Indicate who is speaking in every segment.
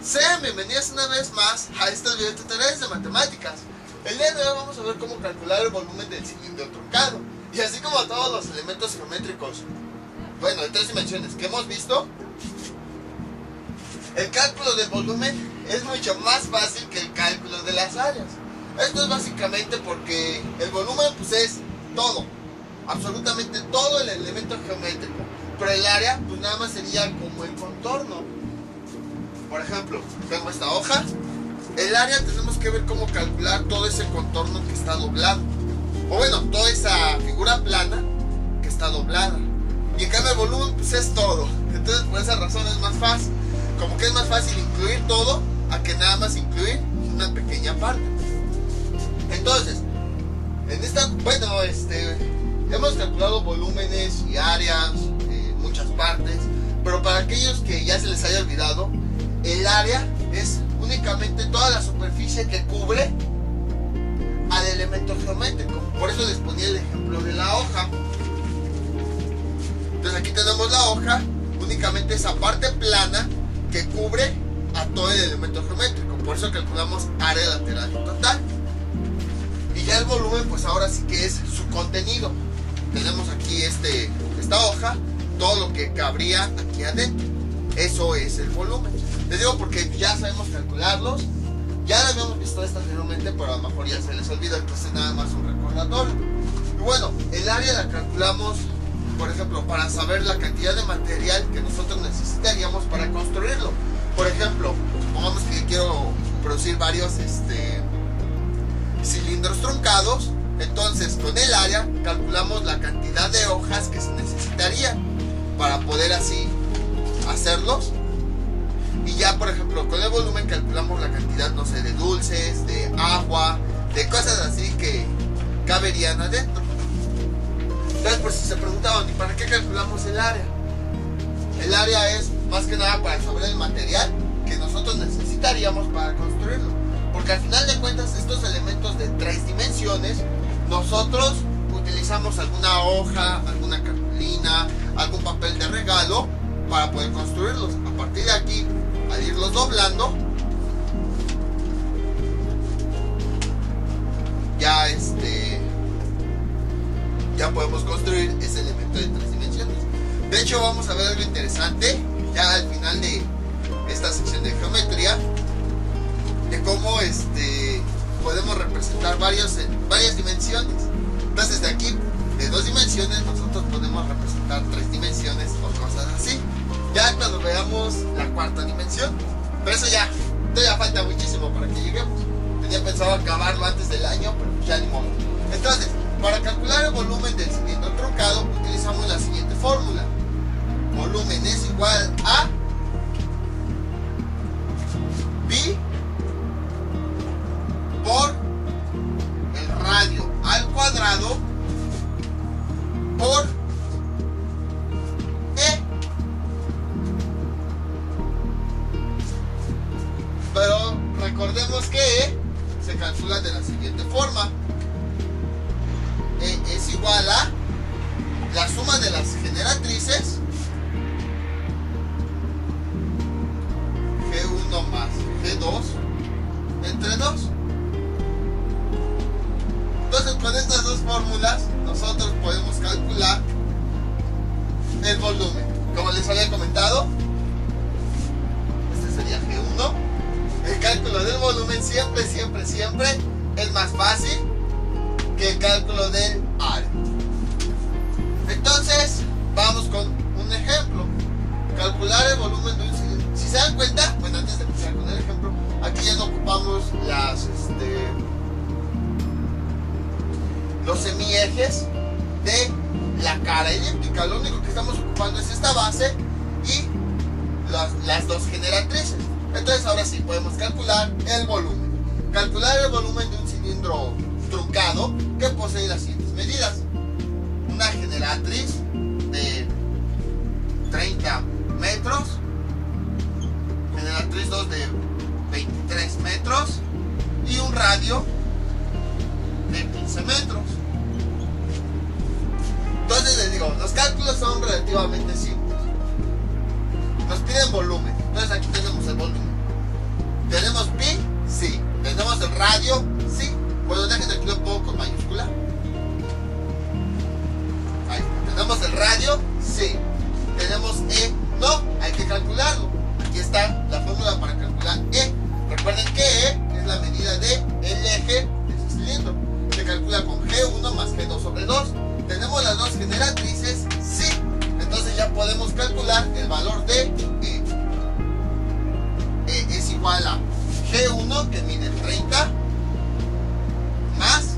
Speaker 1: Sean bienvenidos una vez más a estos videotutoriales de matemáticas. El día de hoy vamos a ver cómo calcular el volumen del cilindro truncado. Y así como todos los elementos geométricos, bueno, de 3 dimensiones que hemos visto, el cálculo del volumen es mucho más fácil que el cálculo de las áreas. Esto es básicamente porque el volumen pues es todo, absolutamente todo el elemento geométrico. Pero el área pues nada más sería como el contorno. Por ejemplo, tengo esta hoja. El área tenemos que ver cómo calcular todo ese contorno que está doblado. O bueno, toda esa figura plana que está doblada. Y en cambio el volumen pues es todo. Entonces por esa razón es más fácil. Como que es más fácil incluir todo a que nada más incluir una pequeña parte. Entonces, en esta, bueno, hemos calculado volúmenes y áreas, muchas partes. Pero para aquellos que ya se les haya olvidado, el área es únicamente toda la superficie que cubre al elemento geométrico. Por eso les ponía el ejemplo de la hoja. Entonces aquí tenemos la hoja, únicamente esa parte plana que cubre a todo el elemento geométrico. Por eso calculamos área lateral total. Y ya el volumen pues ahora sí que es su contenido. Tenemos aquí esta hoja, todo lo que cabría aquí adentro. Eso es el volumen. Les digo porque ya sabemos calcularlos. Ya lo habíamos visto esto anteriormente, pero a lo mejor ya se les olvida, entonces nada más un recordatorio. Y bueno, el área la calculamos, por ejemplo, para saber la cantidad de material que nosotros necesitaríamos para construirlo. Por ejemplo, supongamos que quiero producir varios cilindros truncados. Entonces con el área calculamos la cantidad de hojas que se necesitaría para poder así hacerlos. Y ya por ejemplo con el volumen calculamos la cantidad, no sé, de dulces, de agua, de cosas así que caberían adentro. Entonces por si se preguntaban, ¿y para qué calculamos el área? El área es más que nada para saber el material que nosotros necesitaríamos para construirlo. Porque al final de cuentas estos elementos de 3 dimensiones, nosotros utilizamos alguna hoja, alguna cartulina, algún papel de regalo para poder construirlos. A partir de aquí, al irlos doblando, ya podemos construir ese elemento de 3 dimensiones. De hecho vamos a ver algo interesante ya al final de esta sección de geometría, de cómo podemos representar varias dimensiones. Entonces de aquí, de 2 dimensiones, nosotros podemos representar 3 dimensiones o cosas así. Ya cuando veamos la 4ª dimensión. Pero eso ya, todavía falta muchísimo para que lleguemos. Tenía pensado acabarlo antes del año, pero ya ni modo. Entonces, para calcular el volumen del cilindro truncado, utilizamos la siguiente fórmula. Volumen es igual a pi por el radio al cuadrado por E. Pero recordemos que E se calcula de la siguiente forma. E es igual a la suma de las generatrices G1 más G2 entre 2. Entonces con estas dos fórmulas nosotros podemos calcular el volumen. Como les había comentado, este sería G1. El cálculo del volumen siempre es más fácil que el cálculo del área. Entonces vamos con un ejemplo. Calcular el volumen de un cilindro. Si se dan cuenta, bueno, antes de empezar con el ejemplo, aquí ya no ocupamos los semiejes de la cara elíptica. Lo único que estamos ocupando es esta base y las dos generatrices. Entonces ahora sí podemos calcular el volumen. Calcular el volumen de un cilindro truncado que posee las siguientes medidas. Una generatriz de 30 metros, generatriz 2 de 23 metros y un radio de 15 metros. Entonces les digo, los cálculos son relativamente simples. Nos piden volumen, entonces aquí tenemos el volumen. ¿Tenemos pi? Sí. ¿Tenemos el radio? Sí. Bueno, déjenme que lo pongo con mayúscula. Ahí está. ¿Tenemos el radio? Sí. ¿Tenemos e? No, hay que calcularlo. Aquí está la fórmula para calcular e. Recuerden que e es la medida del eje de su cilindro. Se calcula con G1 más G2 sobre 2. ¿Tenemos las dos generatrices? Sí. Entonces ya podemos calcular el valor de e. E es igual a G1 que mide 30 más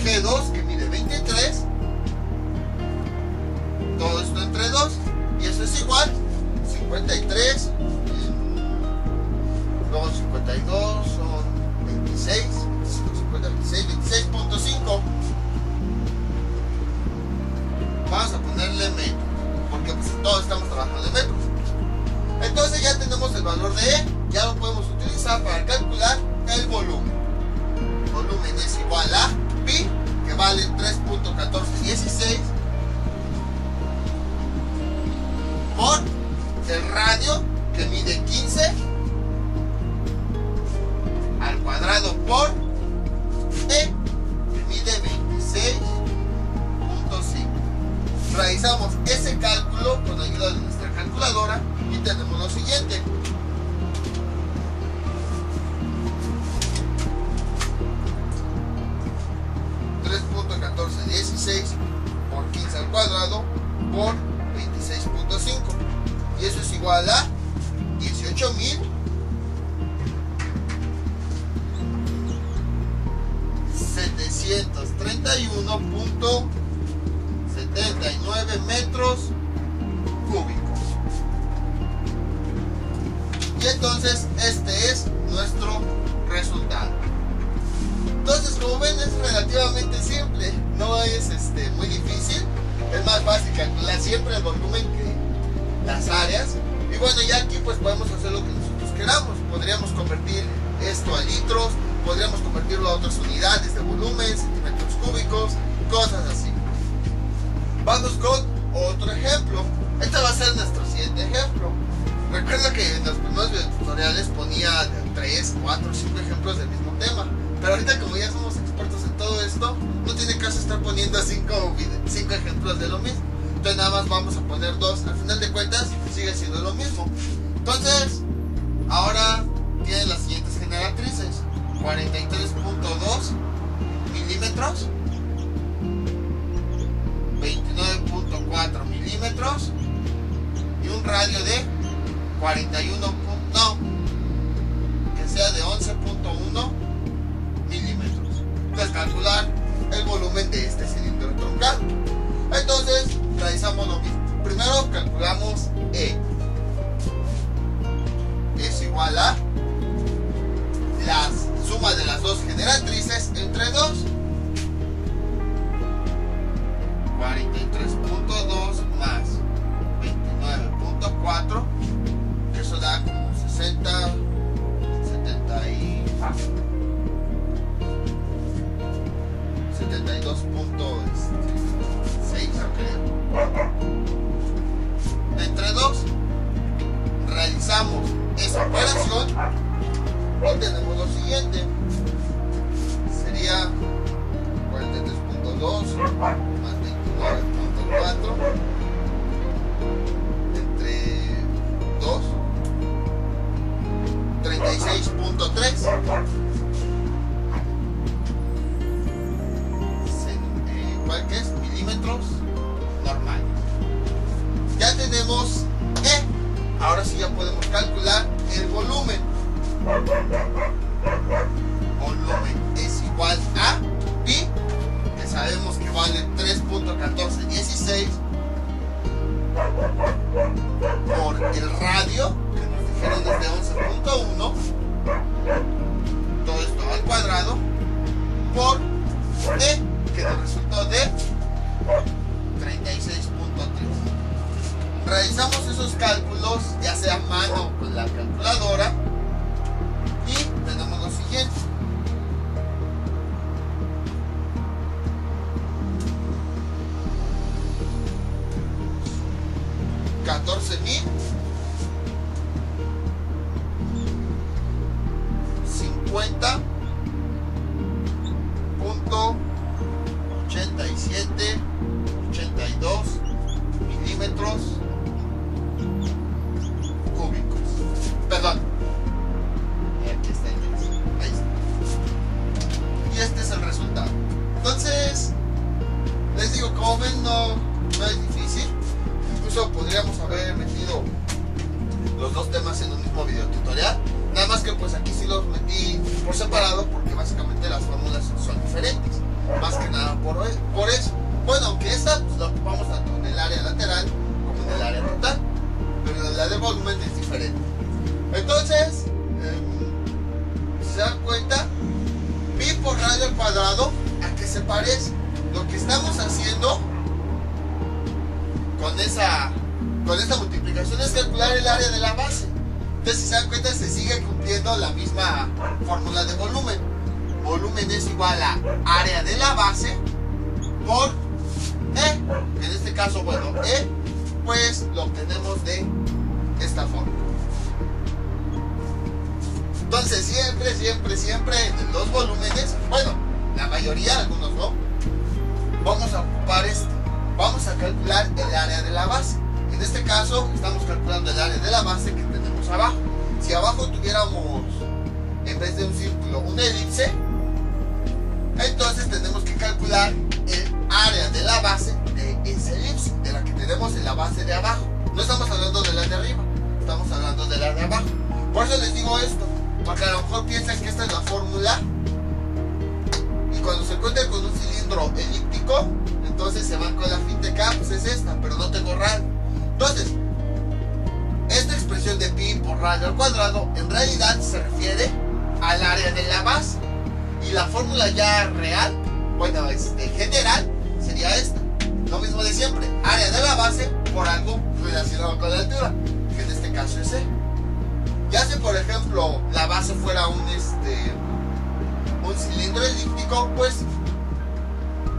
Speaker 1: G2 que mide 23. Todo esto entre 2 y eso es igual 53. Luego 52 son 26. 50, 26, 26.5. Vamos a ponerle metros, porque pues todos estamos trabajando en metros. Entonces ya tenemos el valor de E, ya lo podemos utilizar para calcular el volumen. El volumen es igual a pi, que vale 3.1416, por el radio, que mide 15, al cuadrado, por E, que mide 26.5. Realizamos ese cálculo con ayuda de nuestra calculadora y tenemos lo siguiente. Por 15 al cuadrado por 26.5, y eso es igual a 18.731.79 metros cúbicos. Y entonces este es nuestro resultado. Entonces, como ven, es relativamente simple, no es muy difícil. Es más fácil calcular siempre el volumen que las áreas. Y bueno, ya aquí pues podemos hacer lo que nosotros queramos. Podríamos convertir esto a litros, podríamos convertirlo a otras unidades de volumen, centímetros cúbicos, cosas así. Vamos con otro ejemplo. Este va a ser nuestro siguiente ejemplo. Recuerda que en los primeros tutoriales ponía 3, 4, 5 ejemplos del mismo tema. Pero ahorita, como ya somos expertos en todo esto, no tiene caso estar poniendo 5 ejemplos de lo mismo. Entonces nada más vamos a poner 2. Al final de cuentas sigue siendo lo mismo. Entonces, ahora tienen las siguientes generatrices: 43.2 milímetros, 29.4 milímetros y un radio de 41. No, que sea de 11.1 milímetros. Entonces, calcular el volumen de este cilindro truncado. Entonces realizamos lo mismo. Primero calculamos E. Es igual a la suma de las dos generatrices entre 2. 43.2 más 29.4, que eso da como 60, 72.6, creo. Entre 2 realizamos esa operación y tenemos lo siguiente. Sería 43.2 más 29.4 entre 2, 36.3. ¿Cuál que es? Milímetros normales. Ya tenemos E. Ahora sí ya podemos calcular el volumen. Volumen es igual a pi, que sabemos que vale 3.1416, por el radio, que nos dijeron desde 11.1, todo esto al cuadrado, por E, que nos resultó de 36.3. Realizamos esos cálculos, ya sea a mano o con la calculadora, y tenemos lo siguiente. Entonces, les digo, como ven, no es difícil. Incluso podríamos haber metido los dos temas en un mismo video tutorial. Nada más que pues aquí sí los metí por separado porque básicamente las fórmulas son diferentes. Más que nada por eso. Bueno, aunque esta pues la ocupamos tanto en el área lateral como en el área total. Pero la de volumen es diferente. Entonces, si se dan cuenta, pi por radio al cuadrado, ¿a qué se parece? Lo que estamos haciendo con esta multiplicación es calcular el área de la base. Entonces, si se dan cuenta, se sigue cumpliendo la misma fórmula de volumen. Volumen es igual a área de la base por E. En este caso, bueno, E, pues lo obtenemos de esta forma. Entonces, siempre en los volúmenes, bueno, la mayoría, algunos no, vamos a ocupar vamos a calcular el área de la base. En este caso, estamos calculando el área de la base que tenemos abajo. Si abajo tuviéramos, en vez de un círculo, una elipse, entonces tenemos que calcular el área de la base de esa elipse, de la que tenemos en la base de abajo. No estamos hablando de la de arriba, estamos hablando de la de abajo. Por eso les digo esto, porque a lo mejor piensan que esta es la fórmula y cuando se encuentren con un cilindro elíptico, entonces se van con la finta de que pues es esta, pero no tengo radio. Entonces, esta expresión de pi por radio al cuadrado en realidad se refiere al área de la base. Y la fórmula ya real, bueno, general, sería esta. Lo mismo de siempre, área de la base por algo relacionado con la altura, que en este caso es E. Ya si por ejemplo la base fuera un cilindro elíptico, pues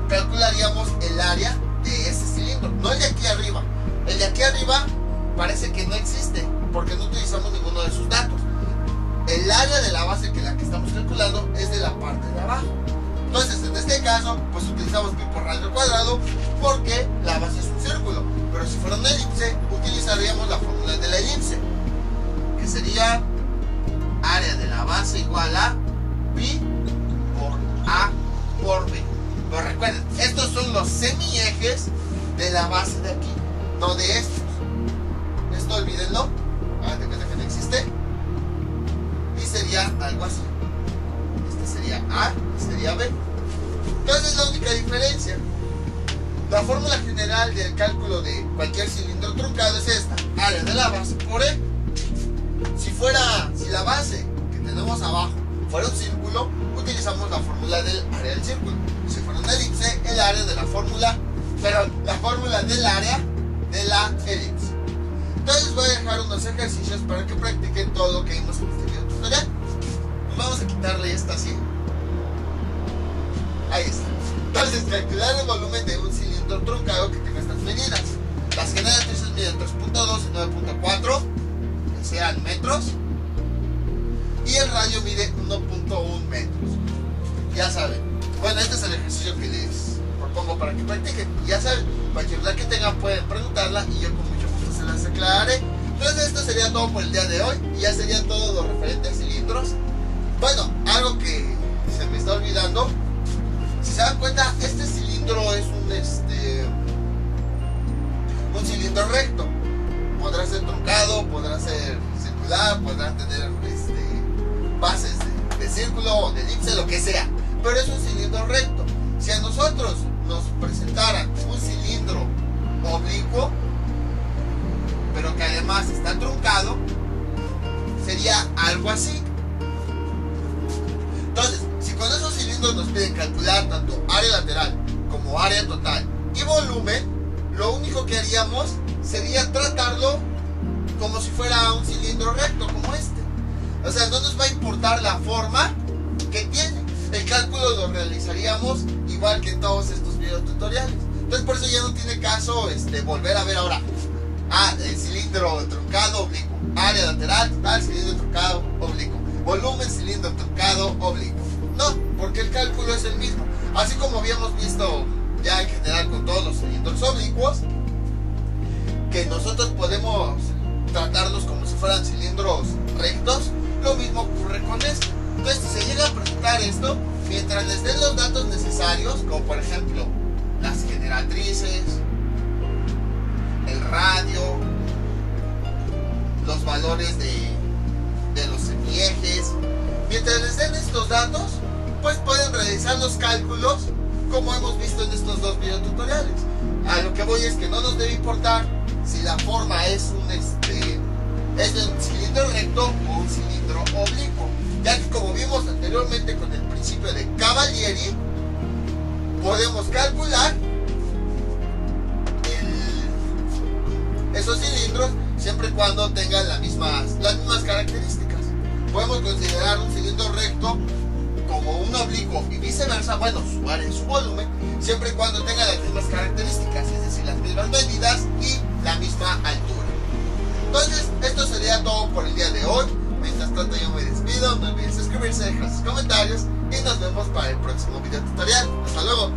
Speaker 1: calcularíamos el área de ese cilindro, no el de aquí arriba. El de aquí arriba parece que no existe, porque no utilizamos ninguno de sus datos. El área de la base que estamos calculando es de la parte de abajo. Entonces, en este caso, pues utilizamos pi por radio al cuadrado porque la base es un círculo. Pero si fuera una elipse, utilizaríamos la fórmula de la elipse, que sería área de la base igual a pi por A por B. Pero recuerden, estos son los semiejes de la base de aquí, no de estos. Esto olvídenlo, hagan de cuenta que no existe. Y sería algo así. Este sería A y sería B. Entonces, la única diferencia. La fórmula general del cálculo de cualquier cilindro truncado es esta: área de la base por E. Si la base que tenemos abajo fuera un círculo, utilizamos la fórmula del área del círculo. Si fuera una elipse, el área de la fórmula, pero la fórmula del área de la elipse. Entonces voy a dejar unos ejercicios para que practiquen todo lo que vimos en este video tutorial. Vamos a quitarle esta así. Ahí está. Entonces, calcular el volumen de un cilindro truncado que tenga estas medidas. Las generatrices miden 3.2 y 9.4, que sean metros. Y el radio mide 1.1 metros. Ya saben. Bueno, este es el ejercicio que les propongo para que practiquen. Ya saben, cualquier duda que tengan pueden preguntarla y yo con mucho gusto se las aclararé. Entonces, esto sería todo por el día de hoy. Y ya sería todo lo referente a cilindros. Bueno, algo que se me está olvidando. Si se dan cuenta, este cilindro es un cilindro recto. Podrá ser truncado, podrá ser circular, podrá tener bases de círculo o de elipse, lo que sea. Pero es un cilindro recto. Si a nosotros nos presentaran un cilindro oblicuo, pero que además está truncado, sería algo así. Entonces, si con esos cilindros nos piden calcular tanto área lateral como área total y volumen, lo único que haríamos sería tratarlo como si fuera un cilindro recto como este. O sea, no nos va a importar la forma que tiene. El cálculo lo realizaríamos igual que en todos estos videos tutoriales. Entonces por eso ya no tiene caso volver a ver ahora el cilindro truncado oblicuo, área lateral total, cilindro truncado oblicuo, volumen, cilindro truncado oblicuo. No, porque el cálculo es el mismo. Así como habíamos visto ya en general con todos los cilindros oblicuos, que nosotros podemos tratarlos como si fueran cilindros rectos, lo mismo ocurre con esto. Entonces, si se llega a presentar esto, mientras les den los datos necesarios, como por ejemplo las generatrices, el radio, los valores de los semiejes, mientras les den estos datos, pues pueden realizar los cálculos como hemos visto en estos dos videotutoriales. A lo que voy es que no nos debe importar si la forma es de un cilindro recto o un cilindro oblicuo, ya que como vimos anteriormente con el principio de Cavalieri, podemos calcular esos cilindros siempre y cuando tengan las mismas características. Podemos considerar un cilindro recto como un oblicuo y viceversa, bueno, su área y su volumen, siempre y cuando tengan las mismas características, es decir, las mismas medidas y la misma altura. Entonces, esto sería todo por el día de hoy. Mientras tanto, yo me despido. No olviden suscribirse, dejar sus comentarios y nos vemos para el próximo video tutorial. Hasta luego.